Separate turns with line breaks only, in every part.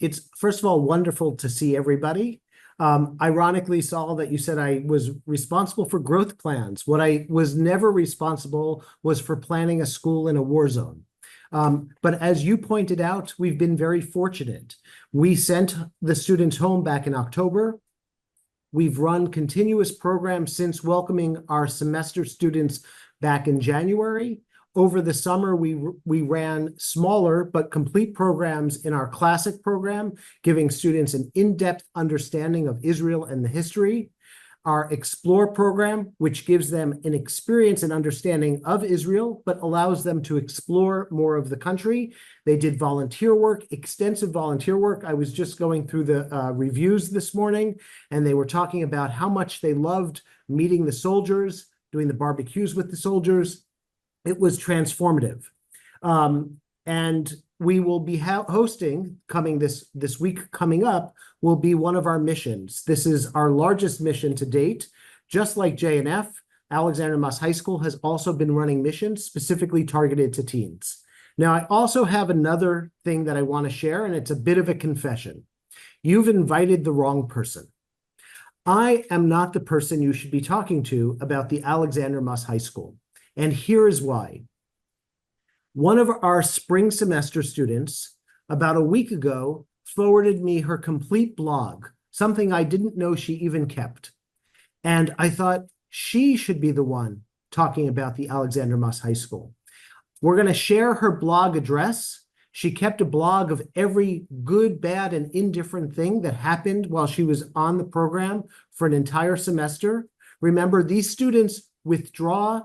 It's first of all wonderful to see everybody. Ironically, Saul, that you said I was responsible for growth plans. What I was never responsible was for planning a school in a war zone. But as you pointed out, we've been very fortunate. We sent the students home back in October. We've run continuous programs since welcoming our semester students back in January. Over the summer, we ran smaller but complete programs in our classic program, giving students an in-depth understanding of Israel and the history. Our Explore program, which gives them an experience and understanding of Israel, but allows them to explore more of the country. They did volunteer work, extensive volunteer work. I was just going through the reviews this morning, and they were talking about how much they loved meeting the soldiers, doing the barbecues with the soldiers. It was transformative. And we will be hosting, this week coming up, will be one of our missions. This is our largest mission to date. Just like JNF, Alexander Muss High School has also been running missions specifically targeted to teens. Now, I also have another thing that I want to share, and it's a bit of a confession. You've invited the wrong person. I am not the person you should be talking to about the Alexander Muss High School. And here is why. One of our spring semester students, about a week ago, forwarded me her complete blog, something I didn't know she even kept. And I thought she should be the one talking about the Alexander Muss High School. We're going to share her blog address. She kept a blog of every good, bad, and indifferent thing that happened while she was on the program for an entire semester. Remember, these students withdraw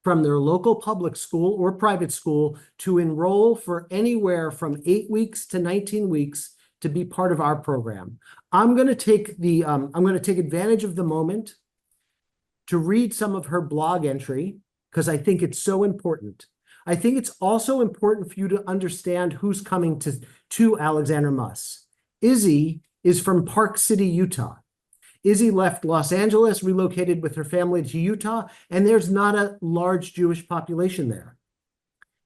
from their local public school or private school to enroll for anywhere from 8 weeks to 19 weeks to be part of our program. I'm going to take advantage of the moment to read some of her blog entry because I think it's so important. I think it's also important for you to understand who's coming to Alexander Muss. Izzy is from Park City, Utah. Izzy left Los Angeles, relocated with her family to Utah, and there's not a large Jewish population there.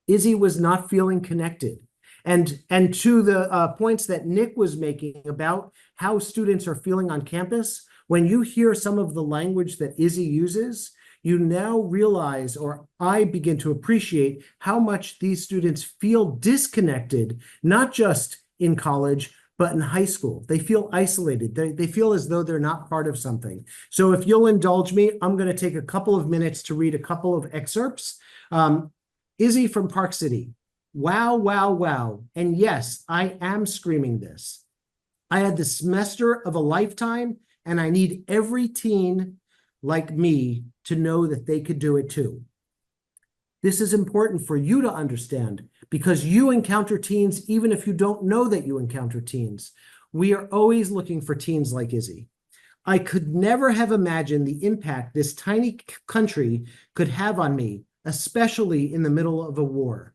Izzy was not feeling connected. And to the points that Nick was making about how students are feeling on campus, when you hear some of the language that Izzy uses, you now realize, or I begin to appreciate, how much these students feel disconnected, not just in college, but in high school. They feel isolated. They feel as though they're not part of something. So if you'll indulge me, I'm going to take a couple of minutes to read a couple of excerpts. Izzy from Park City. Wow, wow, wow. And yes, I am screaming this. I had the semester of a lifetime, and I need every teen like me to know that they could do it too. This is important for you to understand because you encounter teens even if you don't know that you encounter teens. We are always looking for teens like Izzy. I could never have imagined the impact this tiny country could have on me, especially in the middle of a war.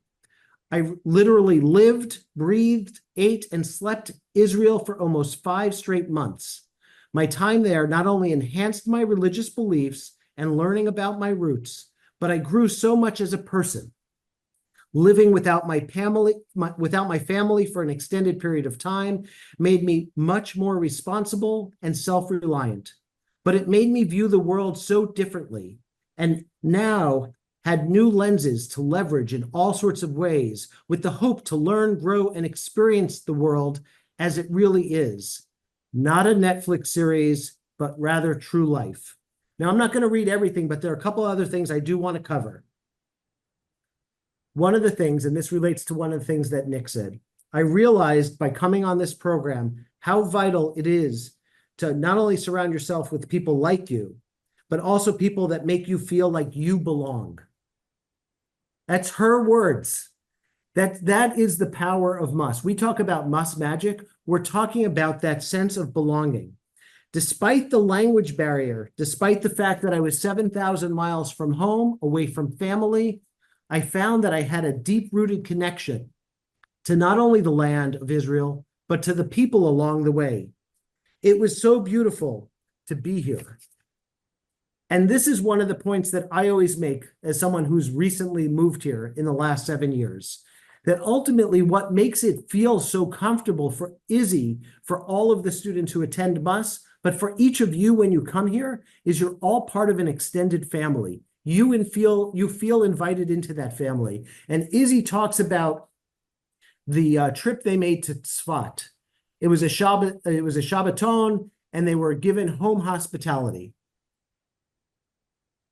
I literally lived, breathed, ate, and slept Israel for almost 5 straight months. My time there not only enhanced my religious beliefs and learning about my roots, but I grew so much as a person. Living without my family for an extended period of time made me much more responsible and self-reliant. But it made me view the world so differently, and now had new lenses to leverage in all sorts of ways with the hope to learn, grow, and experience the world as it really is. Not a Netflix series, but rather true life. Now, I'm not going to read everything, but there are a couple other things I do want to cover. One of the things, and this relates to one of the things that Nick said, I realized by coming on this program how vital it is to not only surround yourself with people like you, but also people that make you feel like you belong. That's her words. That is the power of Muss. We talk about Muss magic. We're talking about that sense of belonging. Despite the language barrier, despite the fact that I was 7,000 miles from home, away from family, I found that I had a deep-rooted connection to not only the land of Israel, but to the people along the way. It was so beautiful to be here. And this is one of the points that I always make as someone who's recently moved here in the last 7 years. that ultimately what makes it feel so comfortable for Izzy, for all of the students who attend MUS, but for each of you when you come here, is you're all part of an extended family. You feel invited into that family. And Izzy talks about the trip they made to Tzfat. It was a Shabbaton, and they were given home hospitality.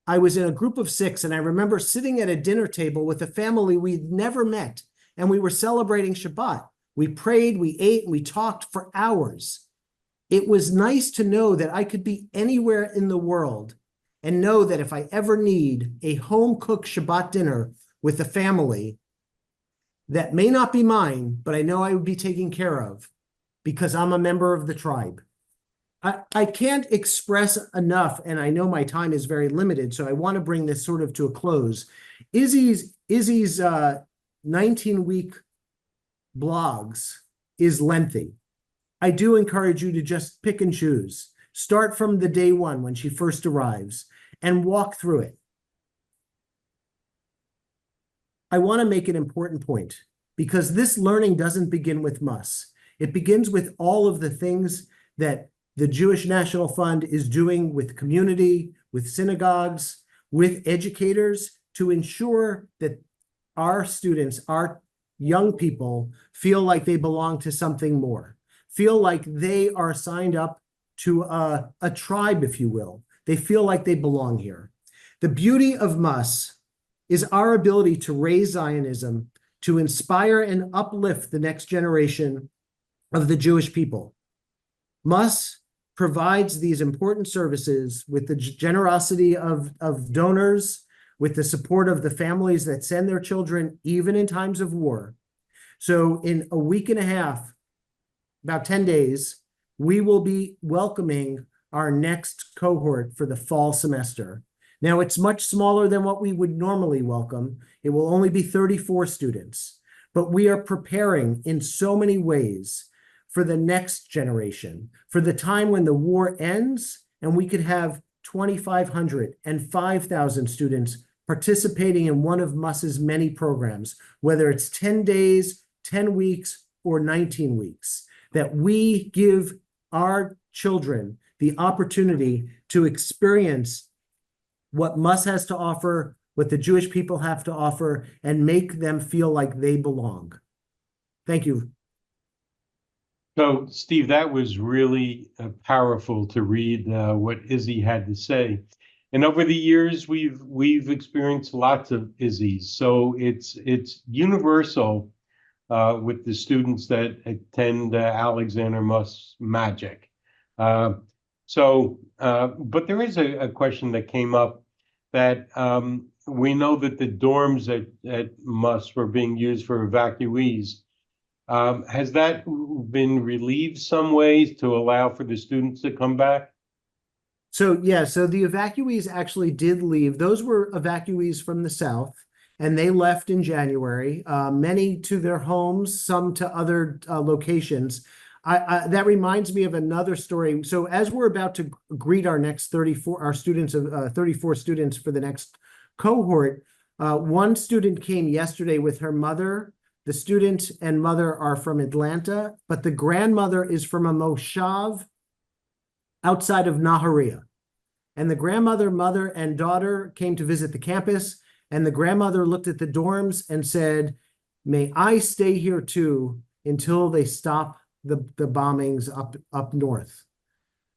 I was in a group of 6, and I remember sitting at a dinner table with a family we'd never met, and we were celebrating Shabbat. We prayed, we ate, and we talked for hours. It was nice to know that I could be anywhere in the world and know that if I ever need a home-cooked Shabbat dinner with a family that may not be mine, but I know I would be taken care of because I'm a member of the tribe. I can't express enough, and I know my time is very limited, so I want to bring this sort of to a close. Izzy's 19-week blogs is lengthy. I do encourage you to just pick and choose. Start from the day one when she first arrives and walk through it. I want to make an important point because this learning doesn't begin with MUS. It begins with all of the things that the Jewish National Fund is doing with community, with synagogues, with educators to ensure that our students, our young people, feel like they belong to something more, feel like they are signed up to a tribe, if you will. They feel like they belong here. The beauty of MUS is our ability to raise Zionism, to inspire and uplift the next generation of the Jewish people. MUS provides these important services with the generosity of donors, with the support of the families that send their children, even in times of war. So in a week and a half, about 10 days, we will be welcoming our next cohort for the fall semester. Now, it's much smaller than what we would normally welcome. It will only be 34 students, but we are preparing in so many ways for the next generation, for the time when the war ends and we could have 2,500 and 5,000 students participating in one of MUS's many programs, whether it's 10 days, 10 weeks, or 19 weeks, that we give our children the opportunity to experience what MUS has to offer, what the Jewish people have to offer, and make them feel like they belong. Thank you.
So, Steve, that was really powerful to read what Izzy had to say. And over the years, we've experienced lots of Izzy's. So it's universal with the students that attend Alexander MUS Magic. But there is a question that came up that we know that the dorms at MUS were being used for evacuees. Has that been relieved some ways to allow for the students to come back?
So yeah, so the evacuees actually did leave. Those were evacuees from the South, and they left in January, many to their homes, some to other locations. That reminds me of another story. So as we're about to greet our next 34 students for the next cohort, one student came yesterday with her mother. The student and mother are from Atlanta, but the grandmother is from a moshav outside of Nahariya. And the grandmother, mother, and daughter came to visit the campus, and the grandmother looked at the dorms and said, "May I stay here too until they stop the bombings up north."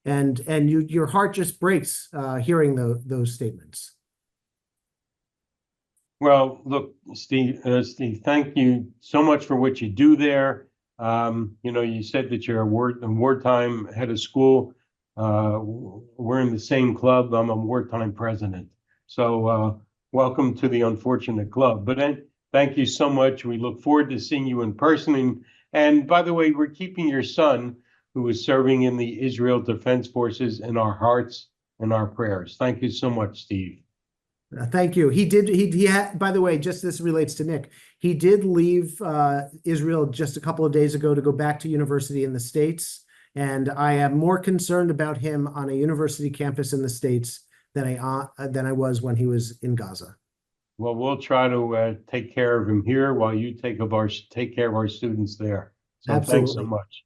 And your heart just breaks hearing those statements.
Well, look, Steve, thank you so much for what you do there. You said that you're a wartime head of school. We're in the same club. I'm a wartime president. So welcome to the unfortunate club. But thank you so much. We look forward to seeing you in person. And by the way, we're keeping your son, who is serving in the Israel Defense Forces, in our hearts and our prayers. Thank you so much, Steve.
Thank you. He had, by the way, just this relates to Nick. He did leave Israel just a couple of days ago to go back to university in the States. And I am more concerned about him on a university campus in the States than I was when he was in Gaza.
Well, we'll try to take care of him here while you take care of our students there. So thanks so
Absolutely.
much.